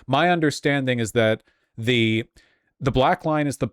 My understanding is that the black line is the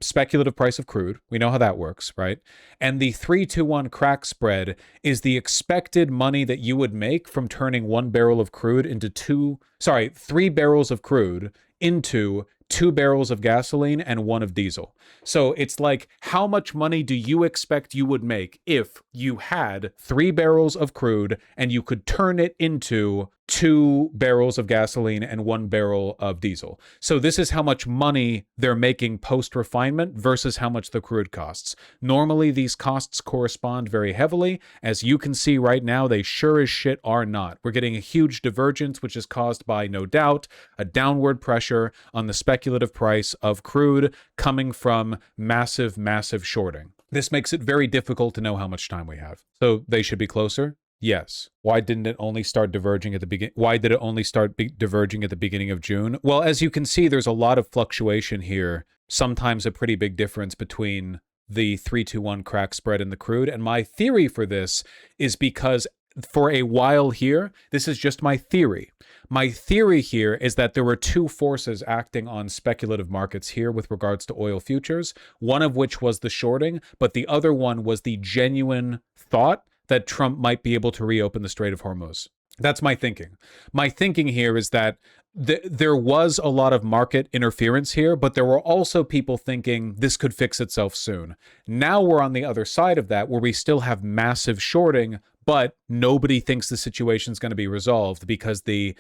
speculative price of crude. We know how that works, right? And the 3-to-1 crack spread is the expected money that you would make from turning 1 barrel of crude into 3 barrels of crude into 2 barrels of gasoline and 1 of diesel. So it's like, how much money do you expect you would make if you had 3 barrels of crude and you could turn it into 2 barrels of gasoline and 1 barrel of diesel? So this is how much money they're making post-refinement versus how much the crude costs. Normally, these costs correspond very heavily. As you can see right now, they sure as shit are not. We're getting a huge divergence, which is caused by, no doubt, a downward pressure on the speculative price of crude coming from massive, massive shorting. This makes it very difficult to know how much time we have. So they should be closer? Yes. Why didn't it only start diverging at the beginning? Why did it only start diverging at the beginning of June? Well, as you can see, there's a lot of fluctuation here. Sometimes a pretty big difference between the 3-to-1 crack spread and the crude. And my theory for this is because for a while here, this is just my theory. My theory here is that there were two forces acting on speculative markets here with regards to oil futures, one of which was the shorting, but the other one was the genuine thought that Trump might be able to reopen the Strait of Hormuz. That's my thinking. My thinking here is that there was a lot of market interference here, but there were also people thinking this could fix itself soon. Now we're on the other side of that, where we still have massive shorting, but nobody thinks the situation's going to be resolved because the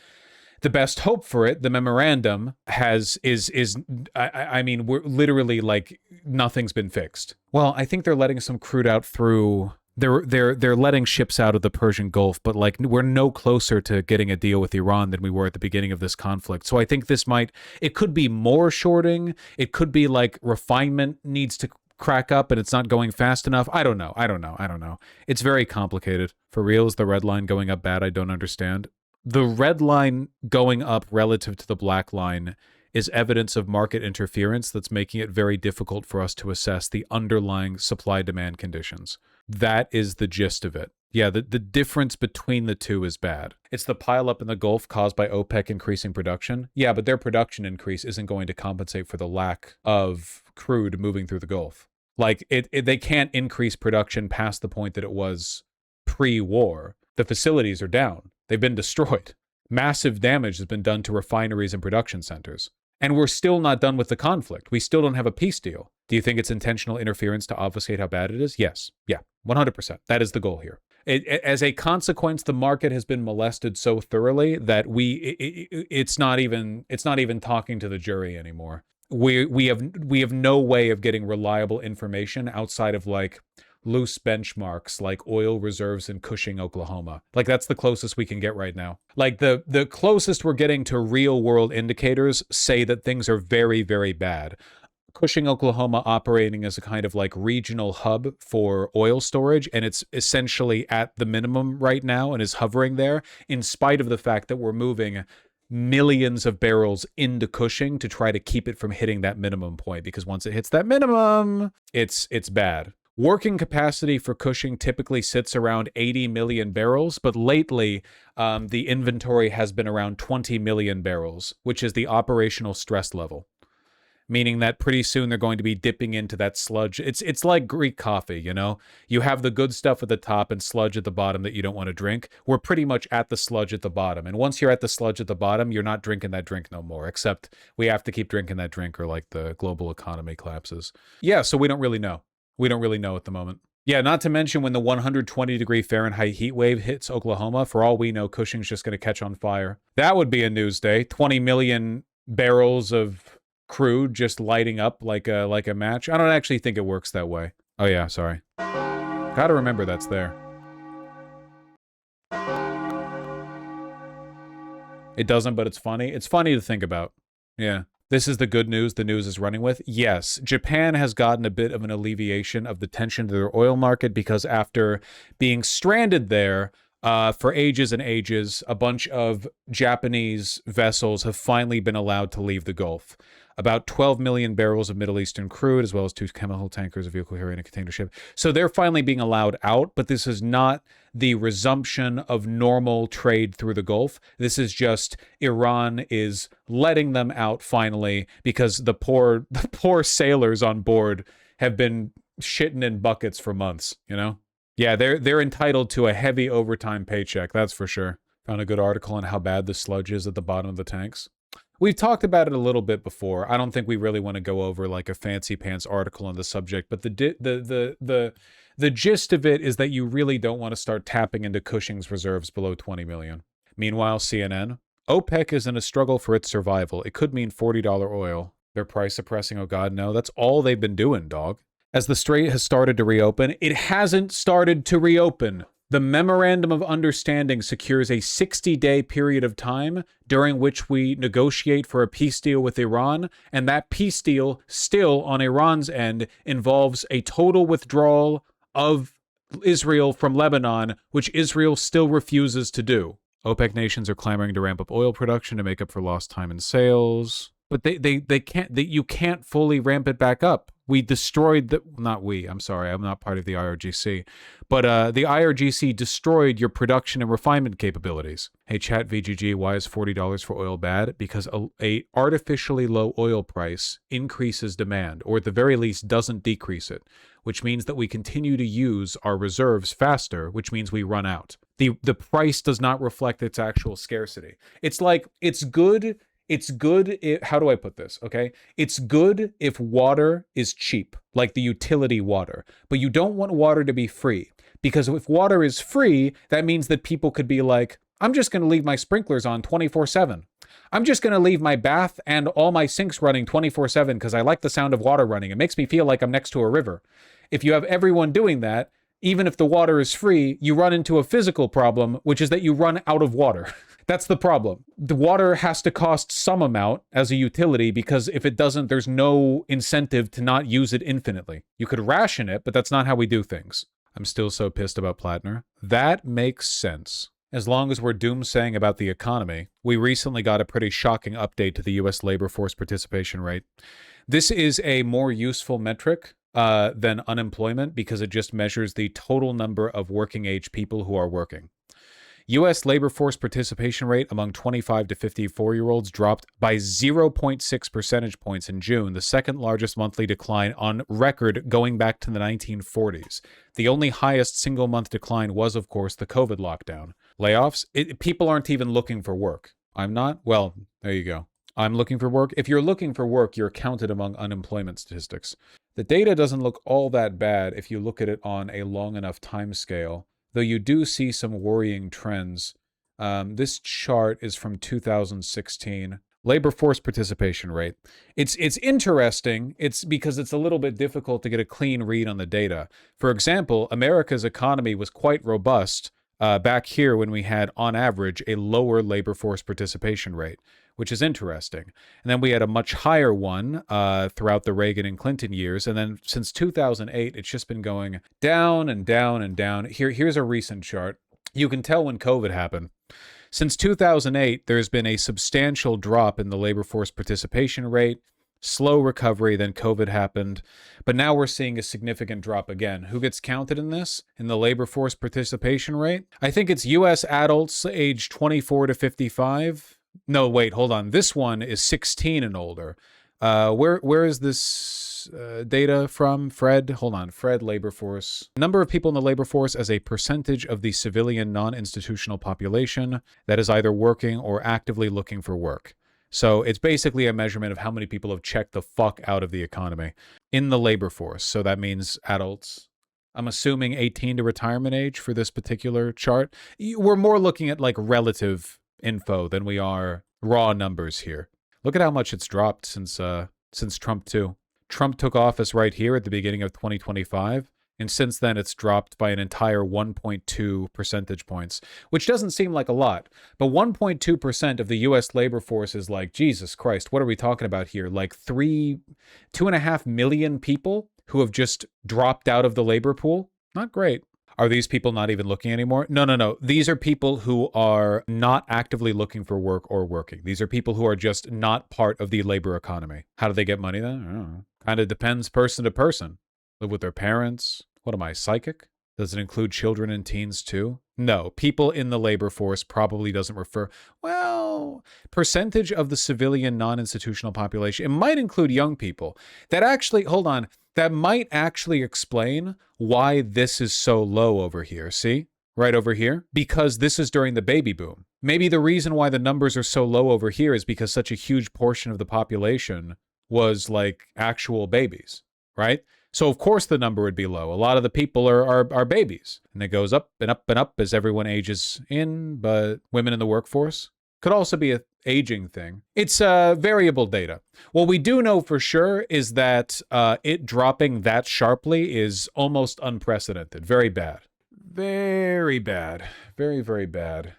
best hope for it, the memorandum, I mean, we're literally like nothing's been fixed. Well, I think they're letting some crude out through. They're letting ships out of the Persian Gulf, but like we're no closer to getting a deal with Iran than we were at the beginning of this conflict. So I think it could be more shorting. It could be like refinement needs to crack up and it's not going fast enough. I don't know. It's very complicated. For real, is the red line going up bad? I don't understand. The red line going up relative to the black line is evidence of market interference that's making it very difficult for us to assess the underlying supply-demand conditions. That is the gist of it. Yeah, the difference between the two is bad. It's the pileup in the Gulf caused by OPEC increasing production. Yeah, but their production increase isn't going to compensate for the lack of crude moving through the Gulf. Like, they can't increase production past the point that it was pre-war. The facilities are down. They've been destroyed. Massive damage has been done to refineries and production centers. And we're still not done with the conflict. We still don't have a peace deal. Do you think it's intentional interference to obfuscate how bad it is? Yes. Yeah, 100%. That is the goal here. As a consequence, the market has been molested so thoroughly that it's not even talking to the jury anymore. We have no way of getting reliable information outside of like loose benchmarks like oil reserves in Cushing, Oklahoma. Like that's the closest we can get right now. Like the closest we're getting to real world indicators say that things are very, very bad. Cushing, Oklahoma operating as a kind of like regional hub for oil storage, and it's essentially at the minimum right now and is hovering there in spite of the fact that we're moving millions of barrels into Cushing to try to keep it from hitting that minimum point, because once it hits that minimum, it's bad. Working capacity for Cushing typically sits around 80 million barrels, but lately the inventory has been around 20 million barrels, which is the operational stress level, meaning that pretty soon they're going to be dipping into that sludge. It's like Greek coffee, you know? You have the good stuff at the top and sludge at the bottom that you don't want to drink. We're pretty much at the sludge at the bottom. And once you're at the sludge at the bottom, you're not drinking that drink no more, except we have to keep drinking that drink or like the global economy collapses. Yeah, so we don't really know. We don't really know at the moment. Yeah, not to mention when the 120 degree Fahrenheit heat wave hits Oklahoma, for all we know, Cushing's just going to catch on fire. That would be a news day. 20 million barrels of crude just lighting up like a match. I don't actually think it works that way. Oh yeah, sorry. Gotta remember that's there. It doesn't, but it's funny. It's funny to think about. Yeah. This is the good news the news is running with. Yes, Japan has gotten a bit of an alleviation of the tension to their oil market because after being stranded there For ages and ages, a bunch of Japanese vessels have finally been allowed to leave the Gulf. About 12 million barrels of Middle Eastern crude, as well as 2 chemical tankers, a vehicle carrying a container ship. So they're finally being allowed out, but this is not the resumption of normal trade through the Gulf. This is just Iran is letting them out finally because the poor sailors on board have been shitting in buckets for months, you know? Yeah, they're entitled to a heavy overtime paycheck, that's for sure. Found a good article on how bad the sludge is at the bottom of the tanks. We've talked about it a little bit before. I don't think we really want to go over like a fancy pants article on the subject, but the gist of it is that you really don't want to start tapping into Cushing's reserves below 20 million. Meanwhile, CNN, OPEC is in a struggle for its survival. It could mean $40 oil. They're price suppressing, oh god, no. That's all they've been doing, dog. As the strait has started to reopen, it hasn't started to reopen. The Memorandum of Understanding secures a 60-day period of time during which we negotiate for a peace deal with Iran, and that peace deal, still on Iran's end, involves a total withdrawal of Israel from Lebanon, which Israel still refuses to do. OPEC nations are clamoring to ramp up oil production to make up for lost time in sales. But they can't, you can't fully ramp it back up. We destroyed the, not we, I'm sorry, I'm not part of the IRGC, but the IRGC destroyed your production and refinement capabilities. Hey, chat VGG, why is $40 for oil bad? Because a artificially low oil price increases demand, or at the very least doesn't decrease it, which means that we continue to use our reserves faster, which means we run out. The price does not reflect its actual scarcity. It's like, it's good if, how do I put this, okay? It's good if water is cheap, like the utility water, but you don't want water to be free, because if water is free, that means that people could be like, I'm just going to leave my sprinklers on 24/7. I'm just going to leave my bath and all my sinks running 24/7 because I like the sound of water running. It makes me feel like I'm next to a river. If you have everyone doing that, even if the water is free, you run into a physical problem, which is that you run out of water. That's the problem. The water has to cost some amount as a utility, because if it doesn't, there's no incentive to not use it infinitely. You could ration it, but that's not how we do things. I'm still so pissed about Plattner. That makes sense. As long as we're doomsaying about the economy, we recently got a pretty shocking update to the U.S. labor force participation rate. This is a more useful metric than unemployment because it just measures the total number of working age people who are working. U.S. labor force participation rate among 25 to 54-year-olds dropped by 0.6 percentage points in June, the second largest monthly decline on record going back to the 1940s. The only highest single-month decline was, of course, the COVID lockdown. Layoffs? People aren't even looking for work. I'm not? Well, there you go. I'm looking for work. If you're looking for work, you're counted among unemployment statistics. The data doesn't look all that bad if you look at it on a long enough time scale, though you do see some worrying trends. This chart is from 2016. Labor force participation rate. It's interesting. It's because it's a little bit difficult to get a clean read on the data. For example, America's economy was quite robust back here when we had, on average, a lower labor force participation rate, which is interesting. And then we had a much higher one throughout the Reagan and Clinton years. And then since 2008, it's just been going down and down and down. Here's a recent chart. You can tell when COVID happened. Since 2008, there's been a substantial drop in the labor force participation rate, slow recovery, then COVID happened. But now we're seeing a significant drop again. Who gets counted in this, in the labor force participation rate? I think it's U.S. adults aged 24 to 55. No, wait, hold on. This one is 16 and older. Where is this data from? Fred, hold on. Fred, labor force. Number of people in the labor force as a percentage of the civilian non-institutional population that is either working or actively looking for work. So it's basically a measurement of how many people have checked the fuck out of the economy in the labor force. So that means adults. I'm assuming 18 to retirement age for this particular chart. We're more looking at like relative info than we are raw numbers here. Look at how much it's dropped since Trump too. Trump took office right here at the beginning of 2025, and since then it's dropped by an entire 1.2 percentage points, which doesn't seem like a lot, but 1.2% of the U.S. labor force is like, Jesus Christ, what are we talking about here? Like 2.5 million people who have just dropped out of the labor pool? Not great. Are these people not even looking anymore? No, no, no. These are people who are not actively looking for work or working. These are people who are just not part of the labor economy. How do they get money then? I don't know. Kind of depends person to person. Live with their parents. What am I, psychic? Does it include children and teens too? No, people in the labor force probably doesn't refer, well, percentage of the civilian non-institutional population. It might include young people. That actually, hold on, that might actually explain why this is so low over here. See? Right over here? Because this is during the baby boom. Maybe the reason why the numbers are so low over here is because such a huge portion of the population was like actual babies, right? So of course the number would be low. A lot of the people are babies. And it goes up and up and up as everyone ages in, but women in the workforce could also be a aging thing. It's variable data. What we do know for sure is that it dropping that sharply is almost unprecedented. Very bad. Very bad. Very, very bad.